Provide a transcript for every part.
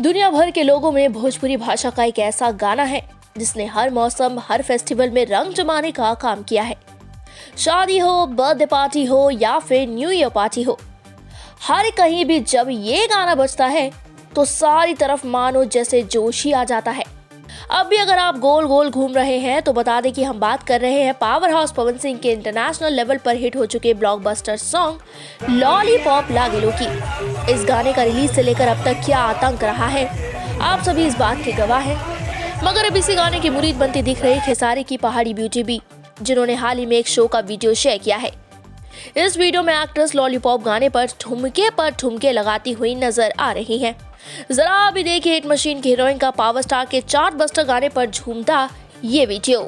दुनिया भर के लोगों में भोजपुरी भाषा का एक ऐसा गाना है जिसने हर मौसम, हर फेस्टिवल में रंग जमाने का काम किया है। शादी हो, बर्थडे पार्टी हो या फिर न्यू ईयर पार्टी हो, हर कहीं भी जब ये गाना बजता है तो सारी तरफ मानो जैसे जोश ही आ जाता है। अब भी अगर आप गोल गोल घूम रहे हैं तो बता दें कि हम बात कर रहे हैं पावर हाउस पवन सिंह के इंटरनेशनल लेवल पर हिट हो चुके ब्लॉकबस्टर सॉन्ग लॉलीपॉप लागेलू की। इस गाने का रिलीज से लेकर अब तक क्या आतंक रहा है, आप सभी इस बात के गवाह हैं। मगर अब इसी गाने की मुरीद बनती दिख रही खेसारी की पहाड़ी ब्यूटी भी, जिन्होंने हाल ही में एक शो का वीडियो शेयर किया है। इस वीडियो में एक्ट्रेस लॉलीपॉप गाने पर ठुमके लगाती हुई नजर आ रही हैं। जरा भी देखिए हिट मशीन की हीरोइन का पावर स्टार के चार्ट बस्टर गाने पर झूमता ये वीडियो।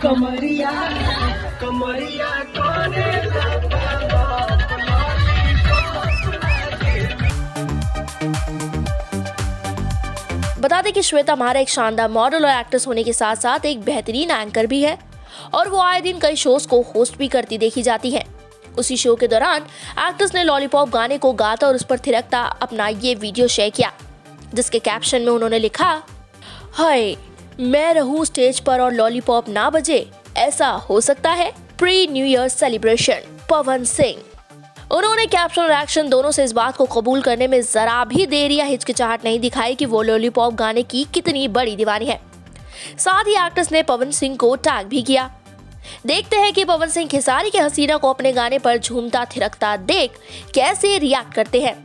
कमरिया कमरिया कोने बता दें कि श्वेता महारा एक शानदार मॉडल और एक्ट्रेस होने के साथ साथ एक बेहतरीन एंकर भी है और वो आए दिन कई शोज को होस्ट भी करती देखी जाती है। उसी शो के दौरान एक्ट्रेस ने लॉलीपॉप गाने को गाता और उस पर थिरकता अपना ये वीडियो शेयर किया, जिसके कैप्शन में उन्होंने लिखा, हाय मैं रहूं स्टेज पर और लॉलीपॉप ना बजे, ऐसा हो सकता है? Pre new year celebration Pawan Singh. उन्होंने कैप्शन और एक्शन दोनों से इस बात को कबूल करने में जरा भी देर या हिचकिचाहट नहीं दिखाई कि वो लॉलीपॉप गाने की कितनी बड़ी दीवानी है। साथ ही एक्ट्रेस ने पवन सिंह को टैग भी किया। देखते हैं कि पवन सिंह खेसारी के हसीना को अपने गाने पर झूमता थिरकता देख कैसे रिएक्ट करते हैं।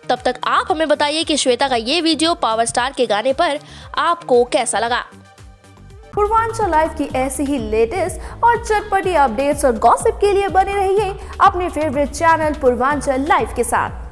तब तक आप हमें बताइए कि श्वेता का ये वीडियो पावर स्टार के गाने पर आपको कैसा लगा। पूर्वांचल लाइव की ऐसी ही लेटेस्ट और चटपटी अपडेट्स और गॉसिप के लिए बने रहिए अपने फेवरेट चैनल पूर्वांचल लाइव के साथ।